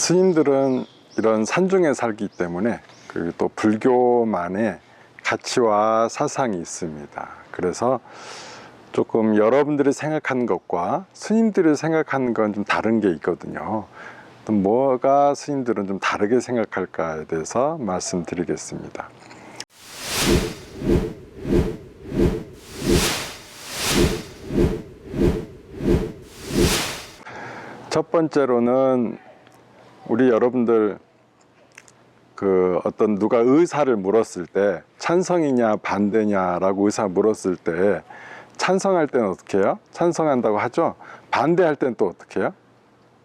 스님들은 이런 산중에 살기 때문에 그리고 또 불교만의 가치와 사상이 있습니다. 그래서 조금 여러분들이 생각하는 것과 스님들이 생각하는 건 좀 다른 게 있거든요. 또 뭐가 스님들은 좀 다르게 생각할까에 대해서 말씀드리겠습니다. 첫 번째로는 우리 여러분들 어떤 누가 의사를 물었을 때 찬성이냐 반대냐라고 의사 물었을 때 찬성할 때는 어떻게 해요? 찬성한다고 하죠. 반대할 때는 또 어떻게 해요?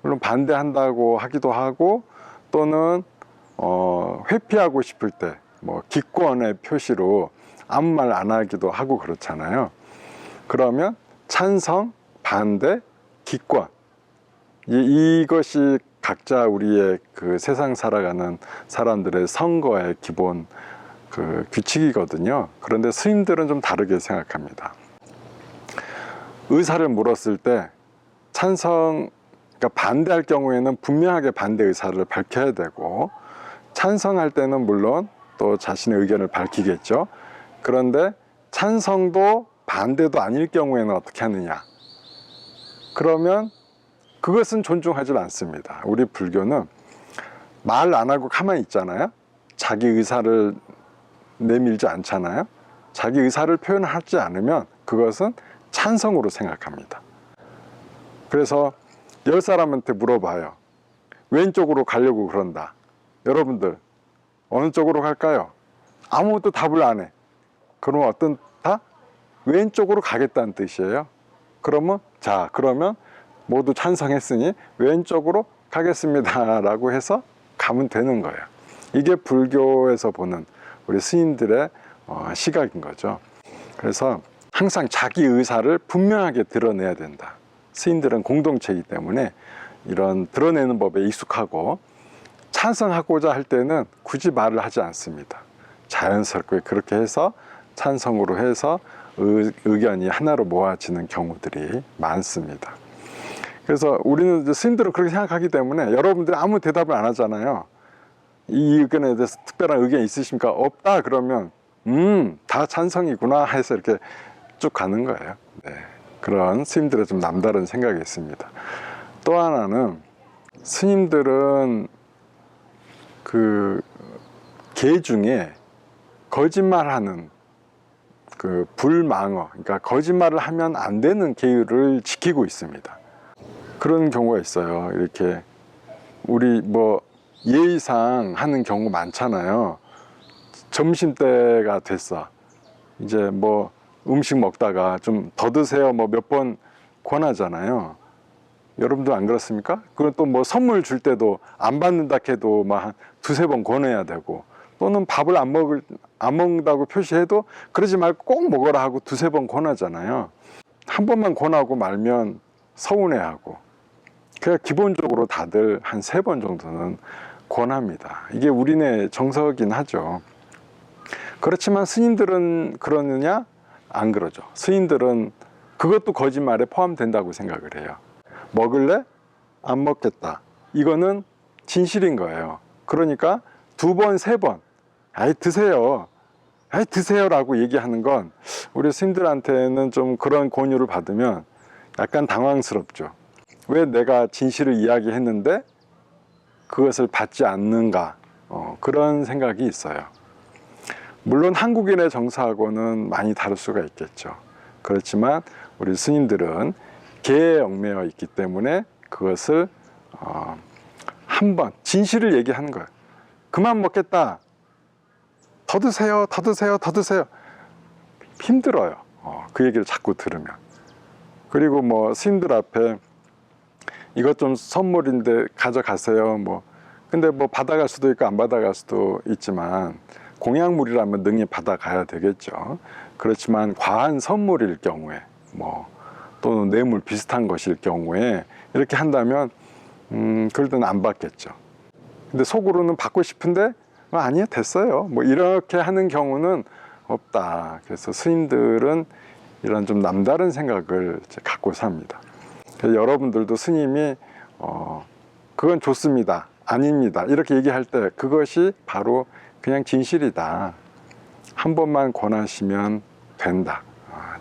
물론 반대한다고 하기도 하고 또는 회피하고 싶을 때 뭐 기권의 표시로 아무 말 안 하기도 하고 그렇잖아요. 그러면 찬성, 반대, 기권 이것이 각자 우리의 그 세상 살아가는 사람들의 선거의 기본 그 규칙이거든요. 그런데 스님들은 좀 다르게 생각합니다. 의사를 물었을 때 찬성, 그러니까 반대할 경우에는 분명하게 반대 의사를 밝혀야 되고, 찬성할 때는 물론 또 자신의 의견을 밝히겠죠. 그런데 찬성도 반대도 아닐 경우에는 어떻게 하느냐? 그러면 그것은 존중하지 않습니다. 우리 불교는 말 안 하고 가만히 있잖아요. 자기 의사를 내밀지 않잖아요. 자기 의사를 표현하지 않으면 그것은 찬성으로 생각합니다. 그래서 10사람한테 물어봐요. 왼쪽으로 가려고 그런다. 여러분들 어느 쪽으로 갈까요? 아무것도 답을 안 해. 그러면 어떤 다 왼쪽으로 가겠다는 뜻이에요. 그러면 그러면 모두 찬성했으니 왼쪽으로 가겠습니다 라고 해서 가면 되는 거예요. 이게 불교에서 보는 우리 스님들의 시각인 거죠. 그래서 항상 자기 의사를 분명하게 드러내야 된다. 스님들은 공동체이기 때문에 이런 드러내는 법에 익숙하고, 찬성하고자 할 때는 굳이 말을 하지 않습니다. 자연스럽게 그렇게 해서 찬성으로 해서 의견이 하나로 모아지는 경우들이 많습니다. 그래서 우리는 스님들은 그렇게 생각하기 때문에 여러분들이 아무 대답을 안 하잖아요. 이 의견에 대해서 특별한 의견이 있으십니까? 없다 그러면 다 찬성이구나 해서 이렇게 쭉 가는 거예요. 네. 그런 스님들의 좀 남다른 생각이 있습니다. 또 하나는 스님들은 개 중에 거짓말하는 불망어, 그러니까 거짓말을 하면 안 되는 계율을 지키고 있습니다. 그런 경우가 있어요. 이렇게 우리 예의상 하는 경우 많잖아요. 점심때가 됐어. 이제 음식 먹다가 좀 더 드세요 몇 번 권하잖아요. 여러분도 안 그렇습니까? 그리고 또 선물 줄 때도 안 받는다 해도 한 두세 번 권해야 되고, 또는 밥을 안 먹는다고 표시해도 그러지 말고 꼭 먹어라 하고 두세 번 권하잖아요. 한 번만 권하고 말면 서운해하고, 그래야 기본적으로 다들 한 3번 정도는 권합니다. 이게 우리네 정서긴 하죠. 그렇지만 스님들은 그러느냐? 안 그러죠. 스님들은 그것도 거짓말에 포함된다고 생각을 해요. 먹을래? 안 먹겠다. 이거는 진실인 거예요. 그러니까 2번, 3번 아이 드세요. 아이 드세요라고 얘기하는 건 우리 스님들한테는 좀 그런 권유를 받으면 약간 당황스럽죠. 왜 내가 진실을 이야기했는데 그것을 받지 않는가, 그런 생각이 있어요. 물론 한국인의 정서하고는 많이 다를 수가 있겠죠. 그렇지만 우리 스님들은 계에 얽매여 있기 때문에 그것을 한번 진실을 얘기하는 거예요. 그만 먹겠다. 더 드세요, 더 드세요, 더 드세요. 힘들어요. 그 얘기를 자꾸 들으면. 그리고 스님들 앞에 이것 좀 선물인데 가져가세요. 근데 받아갈 수도 있고 안 받아갈 수도 있지만, 공약물이라면 능히 받아가야 되겠죠. 그렇지만 과한 선물일 경우에 또는 뇌물 비슷한 것일 경우에 이렇게 한다면 그럴 때는 안 받겠죠. 근데 속으로는 받고 싶은데 아니요 됐어요 이렇게 하는 경우는 없다. 그래서 스님들은 이런 좀 남다른 생각을 갖고 삽니다. 그래서 여러분들도 스님이 그건 좋습니다, 아닙니다. 이렇게 얘기할 때 그것이 바로 그냥 진실이다. 한 번만 권하시면 된다.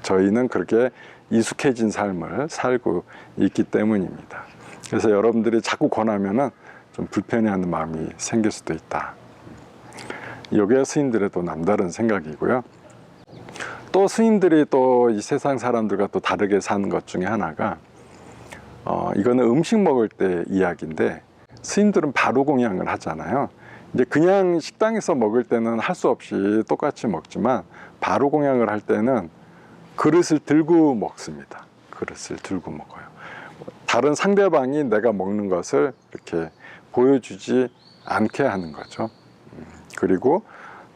저희는 그렇게 익숙해진 삶을 살고 있기 때문입니다. 그래서 여러분들이 자꾸 권하면은 좀 불편해하는 마음이 생길 수도 있다. 이게 스님들의 또 남다른 생각이고요. 또 스님들이 또 이 세상 사람들과 또 다르게 사는 것 중에 하나가 이거는 음식 먹을 때 이야기인데, 스님들은 바로 공양을 하잖아요. 이제 그냥 식당에서 먹을 때는 할 수 없이 똑같이 먹지만, 바로 공양을 할 때는 그릇을 들고 먹습니다. 그릇을 들고 먹어요. 다른 상대방이 내가 먹는 것을 이렇게 보여주지 않게 하는 거죠. 그리고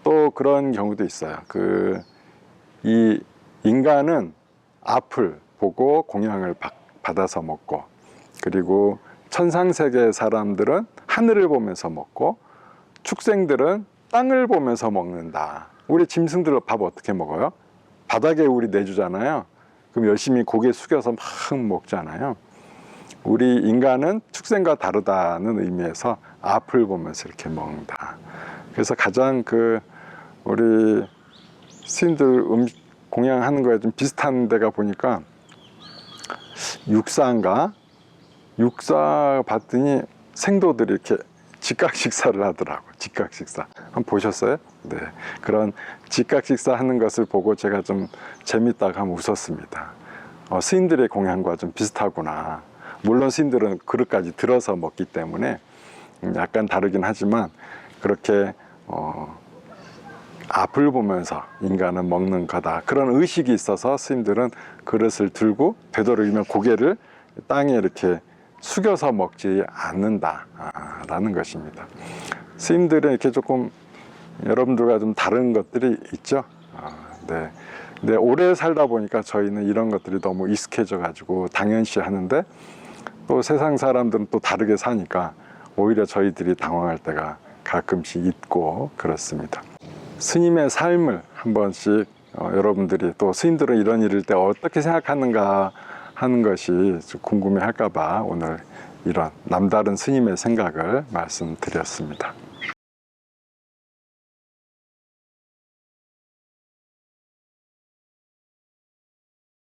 또 그런 경우도 있어요. 이 인간은 앞을 보고 공양을 받아서 먹고, 그리고 천상세계 사람들은 하늘을 보면서 먹고, 축생들은 땅을 보면서 먹는다. 우리 짐승들 밥 어떻게 먹어요? 바닥에 우리 내주잖아요. 그럼 열심히 고개 숙여서 막 먹잖아요. 우리 인간은 축생과 다르다는 의미에서 앞을 보면서 이렇게 먹는다. 그래서 가장 우리 스님들 공양하는 거에 좀 비슷한 데가 보니까 육사인가? 육사 봤더니 생도들이 이렇게 직각 식사를 하더라고. 직각 식사. 한번 보셨어요? 네. 그런 직각 식사 하는 것을 보고 제가 좀 재밌다고 한번 웃었습니다. 스님들의 공양과 좀 비슷하구나. 물론 스님들은 그릇까지 들어서 먹기 때문에 약간 다르긴 하지만, 그렇게 앞을 보면서 인간은 먹는 거다, 그런 의식이 있어서 스님들은 그릇을 들고 되도록이면 고개를 땅에 이렇게 숙여서 먹지 않는다 라는 것입니다. 스님들은 이렇게 조금 여러분들과 좀 다른 것들이 있죠. 네. 근데 오래 살다 보니까 저희는 이런 것들이 너무 익숙해져 가지고 당연시 하는데, 또 세상 사람들은 또 다르게 사니까 오히려 저희들이 당황할 때가 가끔씩 있고 그렇습니다. 스님의 삶을 한 번씩 여러분들이, 또 스님들은 이런 일일 때 어떻게 생각하는가 하는 것이 좀 궁금해 할까 봐 오늘 이런 남다른 스님의 생각을 말씀드렸습니다.